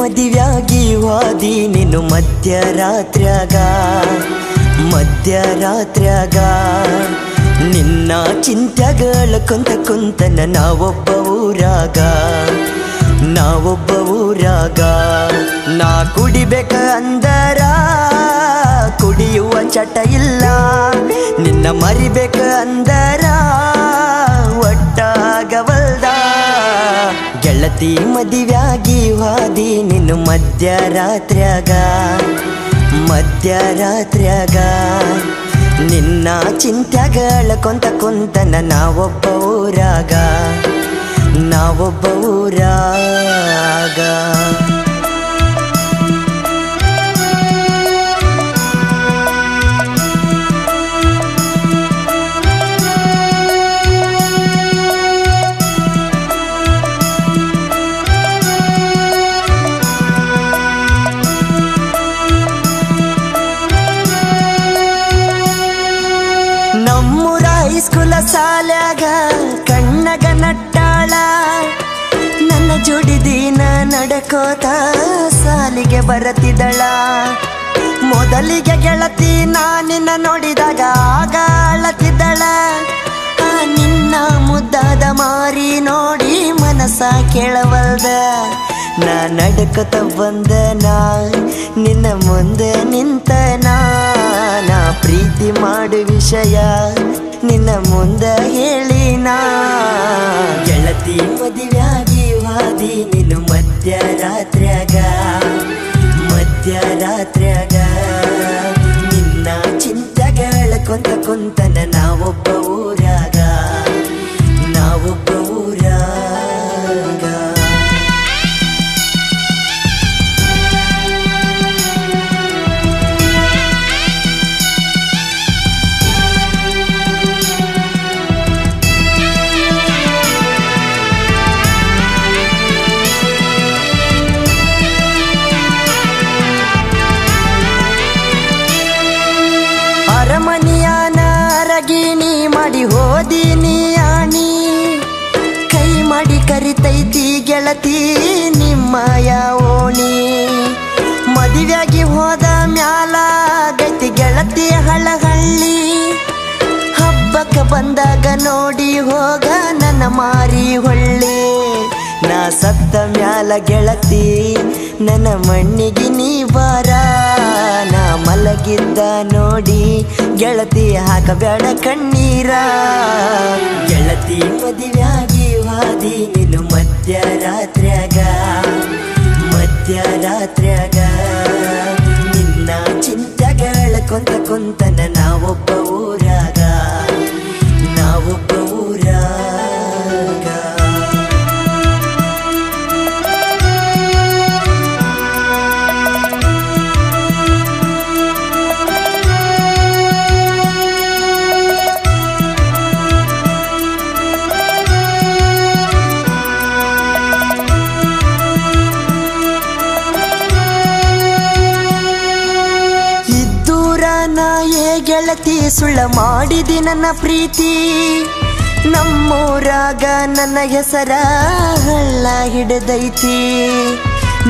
ಮದಿವ್ಯಾಗಿ ವಾದಿ ನೀನು ಮಧ್ಯರಾತ್ರ್ಯಾಗ ನಿನ್ನ ಚಿಂತ್ಯಗಳ ಕುಂತನ ನಾವೊಬ್ಬ ಊರಾಗ ನಾ ಕುಡಿಬೇಕ ಅಂದರ ಕುಡಿಯುವ ಚಟ ಇಲ್ಲ, ನಿನ್ನ ಮರಿಬೇಕ ಅಂದರ ಒಟ್ಟಾಗವಲ್ದ. ಗೆಳತಿ ಮದಿವ್ಯಾಗಿ ವಾದಿ ನೀನು ಮಧ್ಯರಾತ್ರ್ಯಾಗ ನಿನ್ನ ಚಿಂತ್ಯಗಳ ಕುಂತನ ನಾವೊಬ್ಬ ಊರಾಗ ನಮ್ಮೂರ ಹೈಸ್ಕೂಲ ಸಾಲ್ಯಾಗ ಕಣ್ಣಗ ನಟ್ಟಾಳ, ನನ್ನ ಜೋಡಿ ದಿನ ನಡಕೋತ ಸಾಲಿಗೆ ಬರತಿದ್ದಳ. ಮೊದಲಿಗೆ ಗೆಳತಿ ನಿನ್ನ ನೋಡಿದಾಗ ಆಗ ಅಳತಿದ್ದಳ. ನಿನ್ನ ಮುದ್ದಾದ ಮಾರಿ ನೋಡಿ ಮನಸ ಕೇಳವಲ್ದ. ನಾ ನಡ್ಕೊತ ಬಂದನ ನಿನ್ನ ಮುಂದೆ ನಿಂತನ, ನಾ ಪ್ರೀತಿ ಮಾಡು ವಿಷಯ ನಿನ್ನ ಮುಂದೆ ಹೇಳಿನ. ಗೆಳತಿ ಮದಿವ್ಯಾಗಿ ವಾದಿ ನೀನು ಮಧ್ಯರಾತ್ರ್ಯಾಗ ನಿನ್ನ ಚಿಂತ್ಯಗಳ ಕುಂತನ ನಾವೊಬ್ಬ ಊರಾಗ ಅರಮನಿಯಾನ ಅರಗಿಣಿ ಮಾಡಿ ಹೋದಿನಿ ಆಣಿ, ಕೈ ಮಾಡಿ ಕರಿತೈತಿ ಗೆಳತಿ ನಿಮ್ಮಯ ಓಣಿ. ಮದುವೆಯಾಗಿ ಹೋದ ಮ್ಯಾಲ ಗೈತಿ ಗೆಳತಿ ಹಳಹಳ್ಳಿ, ಹಬ್ಬಕ್ಕ ಬಂದಾಗ ನೋಡಿ ಹೋಗ ನನ್ನ ಮಾರಿ ಹೊಳ್ಳಿ. ನಾ ಸತ್ತ ಮ್ಯಾಲ ಗೆಳತಿ ನನ್ನ ಮಣ್ಣಿಗೆ ನೀ ಬಾರ, ನಾ ಮಲಗಿದ್ದ ನೋಡಿ ಗೆಳತಿ ಹಾಕಬೇಡ ಕಣ್ಣೀರ. ಗೆಳತಿ ಮದಿವ್ಯಾಗಿ ವಾದಿ ನೀನು ಮಧ್ಯರಾತ್ರ್ಯಾಗ ನಿನ್ನ ಚಿಂತ್ಯಗಳ ಕುಂತನ ನಾವೊಬ್ಬ ಊರಾಗ ಗೆಳತಿ ಸುಳ್ಳ ಮಾಡಿದಿ ನನ್ನ ಪ್ರೀತಿ, ನಮ್ಮೂರಾಗ ನನ್ನ ಹೆಸರ ಹಳ್ಳ ಹಿಡಿದೈತಿ.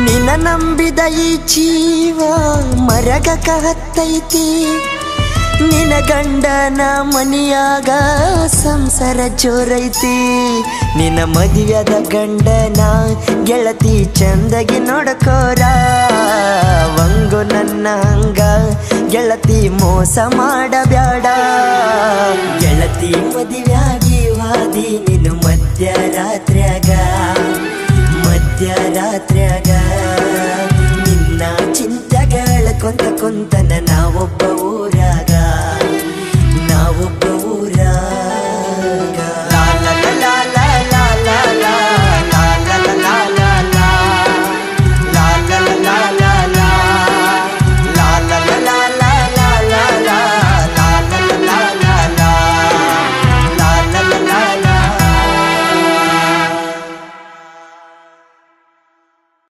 ನಿನ್ನ ನಂಬಿದ ಈ ಜೀವ ಮರಗಕ ಹತ್ತೈತಿ, ನಿನ್ನ ಗಂಡನ ಮನಿಯಾಗ ಸಂಸಾರ ಜೋರೈತಿ. ನಿನ್ನ ಮದುವೆಯಾದ ಗಂಡನ ಗೆಳತಿ ಚಂದಗಿ ನೋಡಕೋರ, ವಂಗು ನನ್ನ ಹಂಗ ಗೆಳತಿ ಮೋಸ ಮಾಡಬ್ಯಾಡ. ಗೆಳತಿ ಮದುವೆಯಾಗಿ ವಾದಿ ನೀನು ಮಧ್ಯರಾತ್ರ್ಯಾಗ ನಿನ್ನ ಚಿಂತ್ಯಗಳ ಕುಂತನ ನಾವೊಬ್ಬ